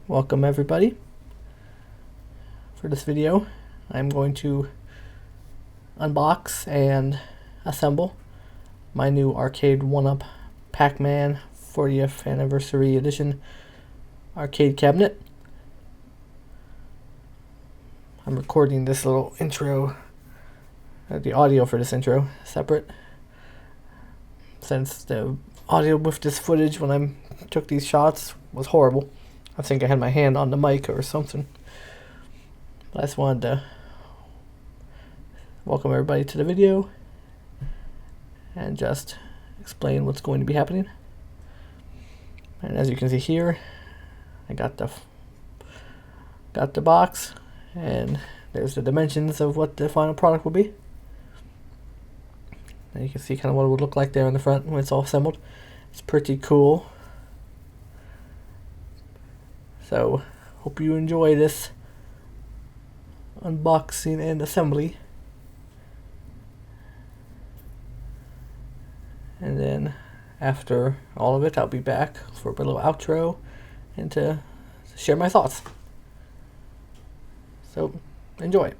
Welcome everybody. For this video, I'm going to unbox and assemble my new Arcade1Up Pac-Man 40th Anniversary Edition arcade cabinet. I'm recording this little intro, the audio for this intro, separate, since the audio with this footage when I took these shots was horrible. I think I had my hand on the mic or something. But I just wanted to welcome everybody to the video and just explain what's going to be happening. And as you can see here, I got the box, and there's the dimensions of what the final product will be. And you can see kind of what it would look like there in the front when it's all assembled. It's pretty cool. So, hope you enjoy this unboxing and assembly. And then, after all of it, I'll be back for a little outro and to share my thoughts. So, enjoy.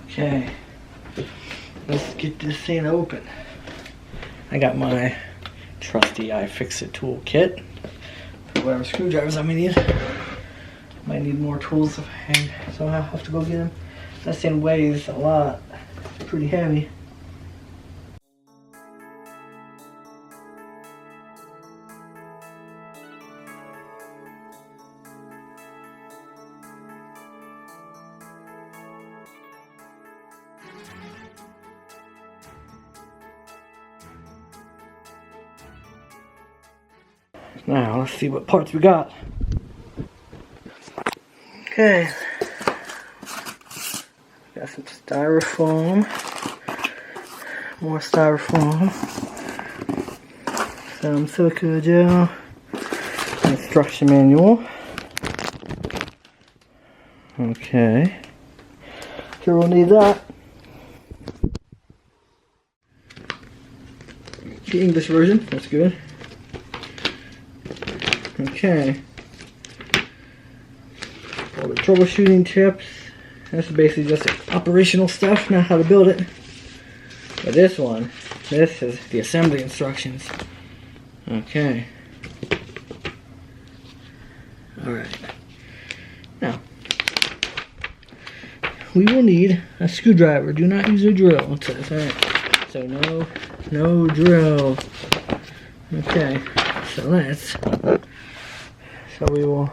Okay, let's get this thing open. I got my trusty iFixit toolkit for whatever screwdrivers I may need. Might need more tools if so I'll have to go get them. That thing weighs a lot. It's pretty heavy. Now, let's see what parts we got. Okay. Got some styrofoam. More styrofoam. Some silica gel. Instruction manual. Okay. Sure we'll need that. The English version, that's good. Okay, all the troubleshooting tips. That's basically just operational stuff, not how to build it. But this is the assembly instructions. Okay. Alright. Now, we will need a screwdriver. Do not use a drill. It says, alright. So no drill. Okay, so we will,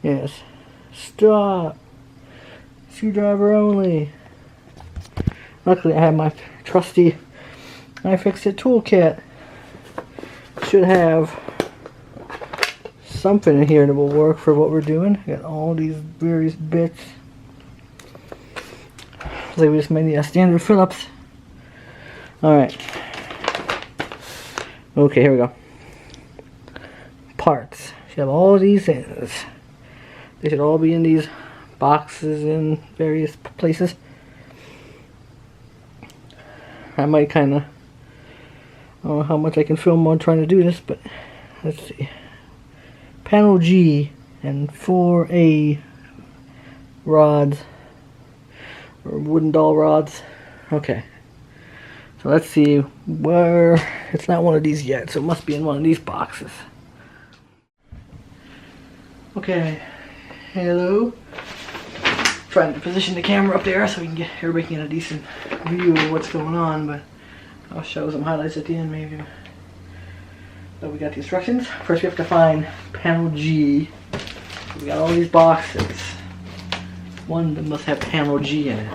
yes, stop, screwdriver only. Luckily I have my trusty iFixit toolkit. Should have something in here that will work for what we're doing. Got all these various bits. Looks like we just made a standard Phillips. Alright. Okay, here we go. Parts. You have all these things. They should all be in these boxes in various places. I might I don't know how much I can film on trying to do this, but let's see. Panel G and 4A rods, or wooden doll rods. Okay. So let's see where, it's not one of these yet, so it must be in one of these boxes. Okay, hello. Trying to position the camera up there so we can get everybody in a decent view of what's going on, but I'll show some highlights at the end maybe. So we got the instructions. First we have to find panel G. We got all these boxes. One that must have panel G in it.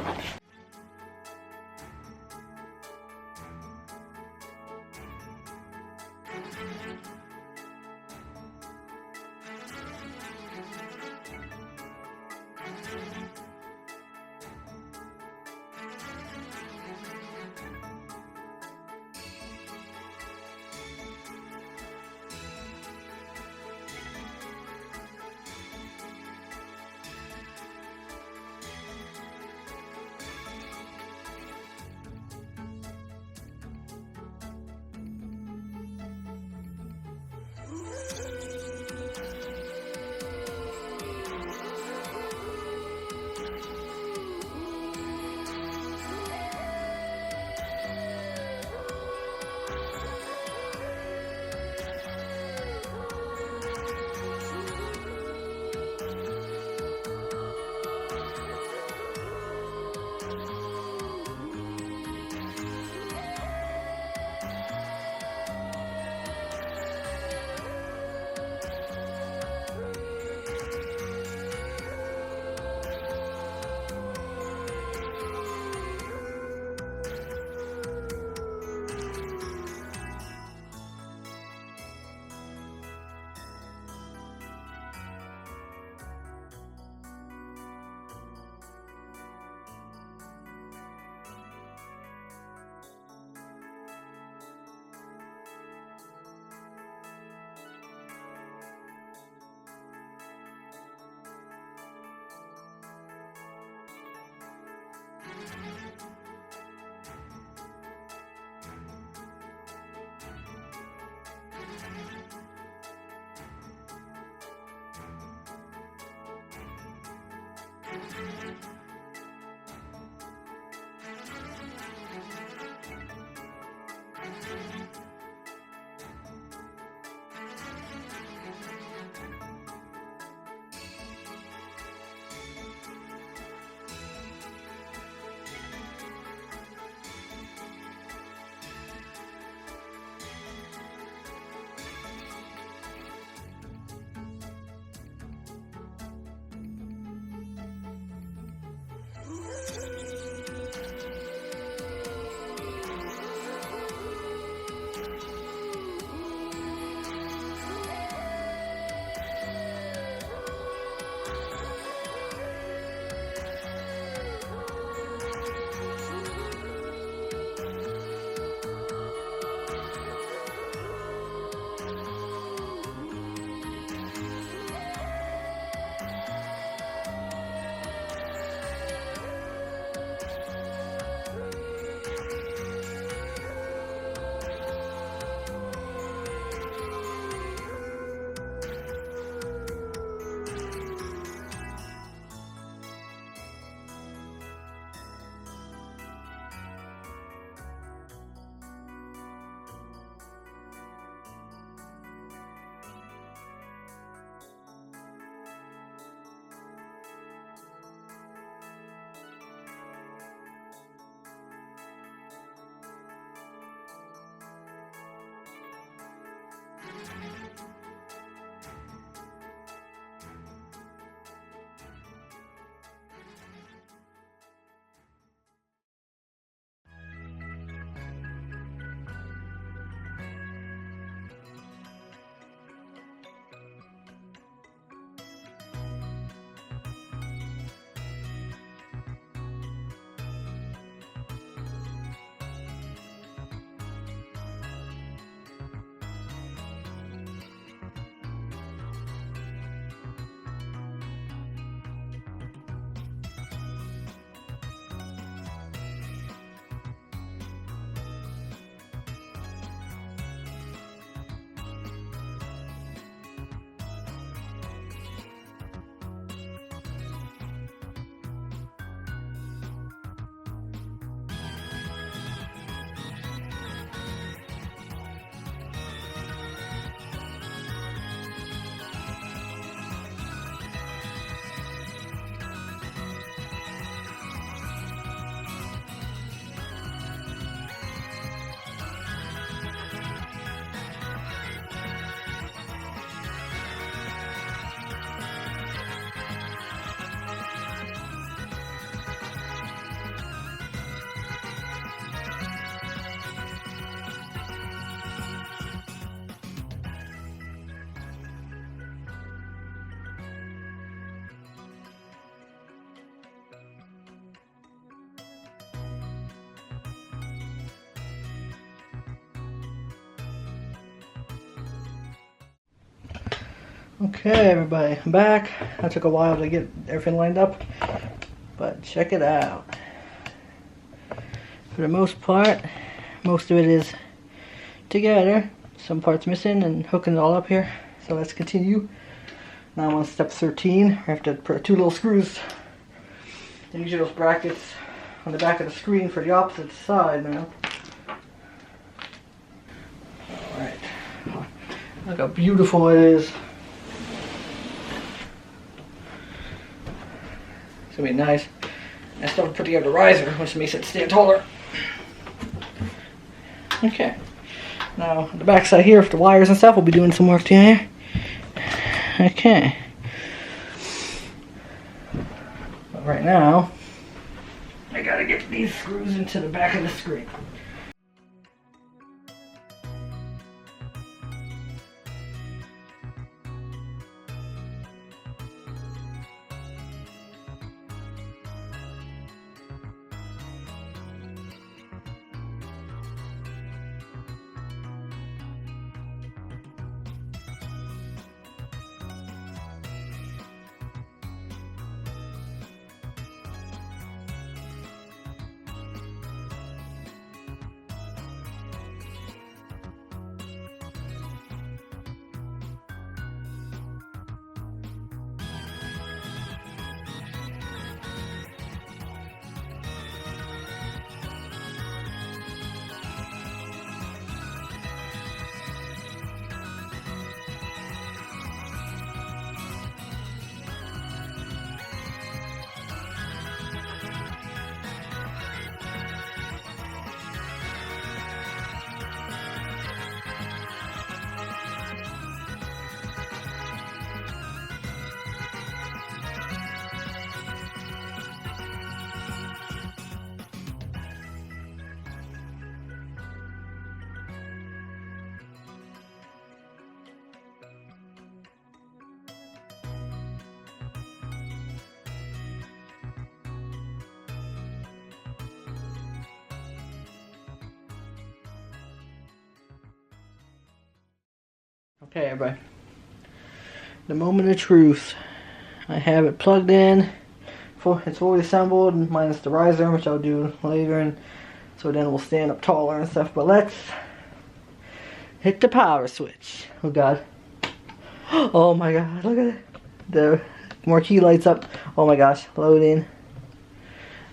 Okay, everybody, I'm back. That took a while to get everything lined up, but check it out. For the most part, most of it is together. Some parts missing and hooking it all up here. So let's continue. Now I'm on step 13. I have to put 2 little screws in each of those brackets on the back of the screen for the opposite side now. Alright. Look how beautiful it is. It's gonna be nice. I still have to put together the riser, which makes it stand taller. Okay. Now, on the back side here, for the wires and stuff, we'll be doing some work here. Okay. But right now, I gotta get these screws into the back of the screen. Okay, everybody. The moment of truth. I have it plugged in. It's fully assembled, minus the riser, which I'll do later, and so then we'll stand up taller and stuff. But let's hit the power switch. Oh God. Oh my God, look at it. The marquee lights up. Oh my gosh, loading.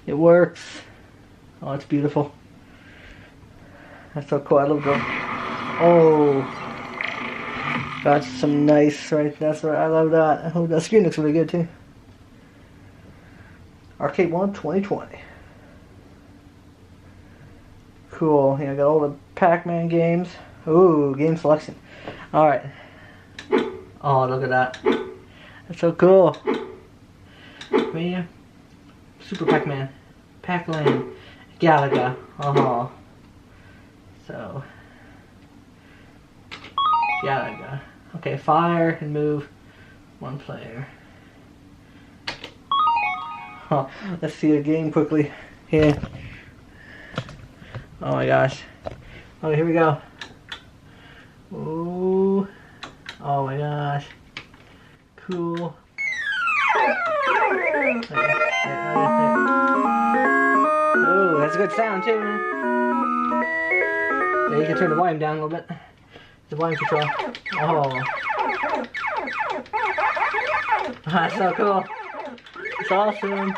It works. Oh, it's beautiful. That's so cool. I love the. Oh, that's some nice, right? That's right. I love that. Oh, that screen looks really good too. Arcade1Up 2020. Cool. Yeah, I got all the Pac-Man games. Ooh, game selection. Alright. Oh, look at that. That's so cool. Man. Super Pac-Man. Pac-Land. Galaga. Oh. So. Galaga. Okay, fire and move. One player. Oh, let's see a game quickly here. Oh my gosh. Oh, here we go. Ooh. Oh my gosh. Cool. Oh, that's a good sound too, man. Yeah, you can turn the volume down a little bit. The volume control. Oh. That's so cool. It's awesome.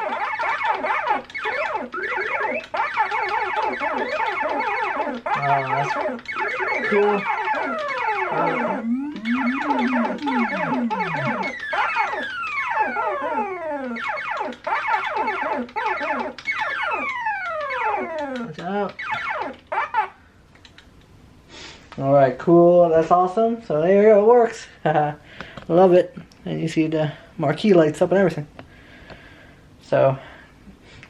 Oh, that's cool. Watch out. Alright, cool. That's awesome. So there you go. It works. Love it. And you see the marquee lights up and everything. So,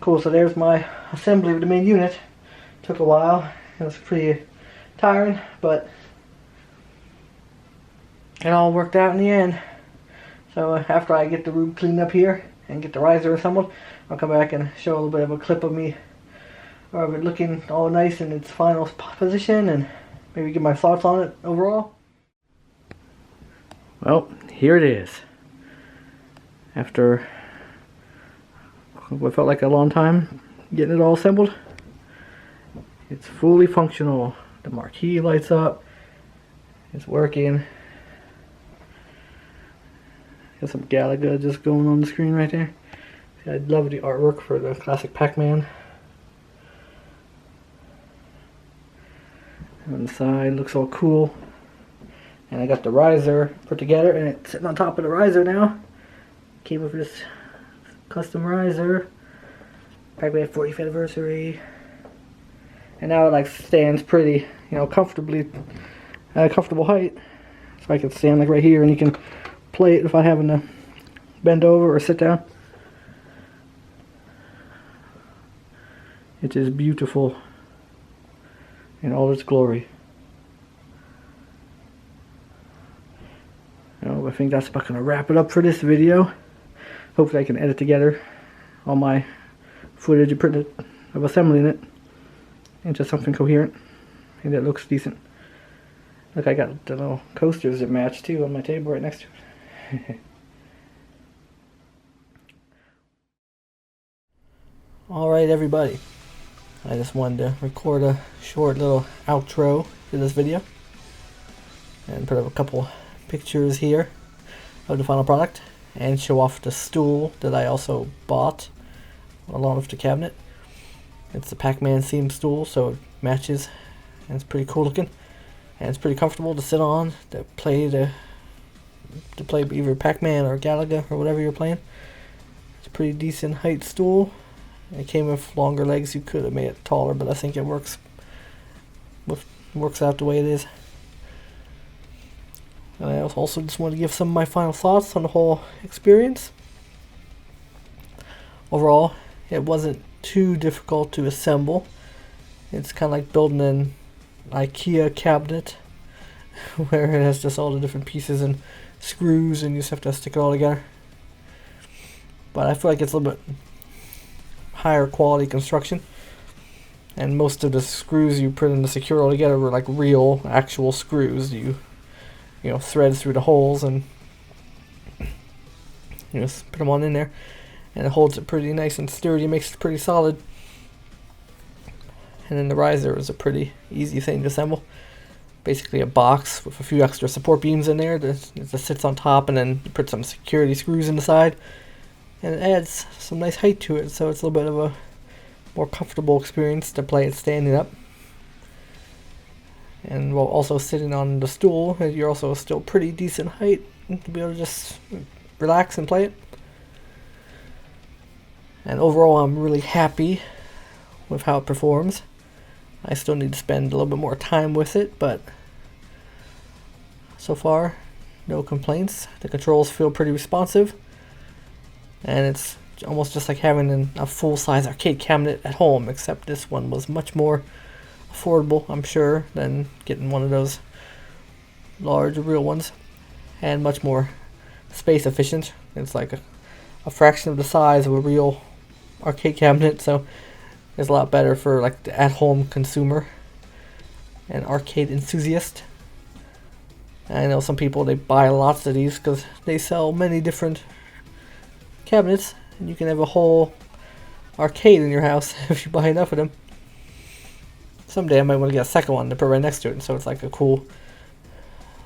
cool. So there's my assembly of the main unit. Took a while. It was pretty tiring, but it all worked out in the end. So after I get the room cleaned up here and get the riser assembled, I'll come back and show a little bit of a clip of me, or of it looking all nice in its final position, and maybe give my thoughts on it overall. Well, here it is. After what felt like a long time getting it all assembled, it's fully functional. The marquee lights up. It's working. Got some Galaga just going on the screen right there. See, I love the artwork for the classic Pac-Man. On the side looks all cool. And I got the riser put together, and it's sitting on top of the riser now. Came with this custom riser. Pac-Man 40th anniversary. And now it like stands pretty, you know, comfortably at a comfortable height. So I can stand like right here, and you can play it if I having to bend over or sit down. It is beautiful in all its glory. I think that's about going to wrap it up for this video. Hopefully I can edit together all my footage of assembling it into something coherent and that looks decent. Look, I got the little coasters that match too on my table right next to it. Alright everybody, I just wanted to record a short little outro to this video and put up a couple pictures here of the final product and show off the stool that I also bought along with the cabinet. It's the Pac-Man themed stool, so it matches and it's pretty cool looking and it's pretty comfortable to sit on to play either Pac-Man or Galaga or whatever you're playing. It's a pretty decent height stool. It came with longer legs. You could have made it taller, but I think it works out the way it is. And I also just want to give some of my final thoughts on the whole experience. Overall, it wasn't too difficult to assemble. It's kind of like building an IKEA cabinet where it has just all the different pieces and screws and you just have to stick it all together. But I feel like it's a little bit higher quality construction, and most of the screws you put in to secure all together were like real actual screws. You threads through the holes, and just put them on in there, and it holds it pretty nice and sturdy, makes it pretty solid. And then the riser is a pretty easy thing to assemble. Basically a box with a few extra support beams in there that sits on top, and then you put some security screws in the side, and it adds some nice height to it, so it's a little bit of a more comfortable experience to play it standing up. And while also sitting on the stool, you're also still pretty decent height to be able to just relax and play it. And overall, I'm really happy with how it performs. I still need to spend a little bit more time with it, but so far, no complaints. The controls feel pretty responsive, and it's almost just like having a full-size arcade cabinet at home, except this one was much more affordable, I'm sure, than getting one of those large real ones, and much more space efficient. It's like a fraction of the size of a real arcade cabinet, so it's a lot better for like the at-home consumer and arcade enthusiast. And I know some people, they buy lots of these because they sell many different cabinets, and you can have a whole arcade in your house if you buy enough of them. Someday I might want to get a second one to put right next to it, so it's like a cool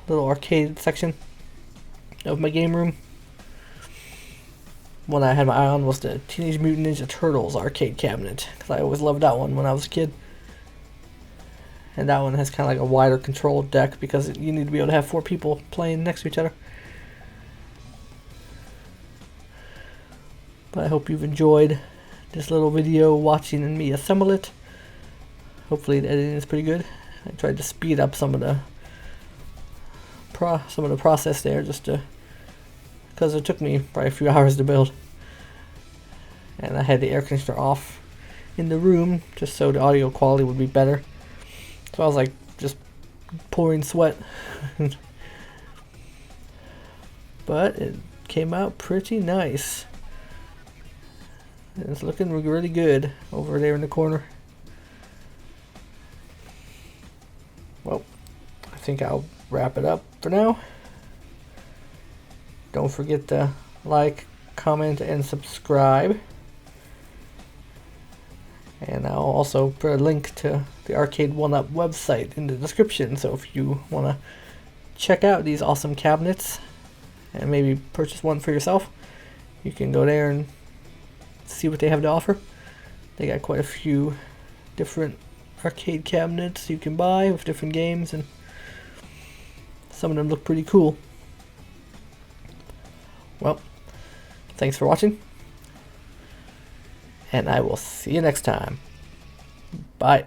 little arcade section of my game room. One I had my eye on was the Teenage Mutant Ninja Turtles arcade cabinet, because I always loved that one when I was a kid. And that one has kind of like a wider control deck, because you need to be able to have 4 people playing next to each other. But I hope you've enjoyed this little video watching me assemble it. Hopefully the editing is pretty good. I tried to speed up some of the process there, just because it took me probably a few hours to build. And I had the air conditioner off in the room just so the audio quality would be better. So I was like just pouring sweat. But it came out pretty nice. It's looking really good over there in the corner. Well, I think I'll wrap it up for now. Don't forget to like, comment, and subscribe. And I'll also put a link to the Arcade1Up website in the description, so if you want to check out these awesome cabinets and maybe purchase one for yourself, you can go there and see what they have to offer. They got quite a few different arcade cabinets you can buy with different games, and some of them look pretty cool. Well, thanks for watching, and I will see you next time. Bye.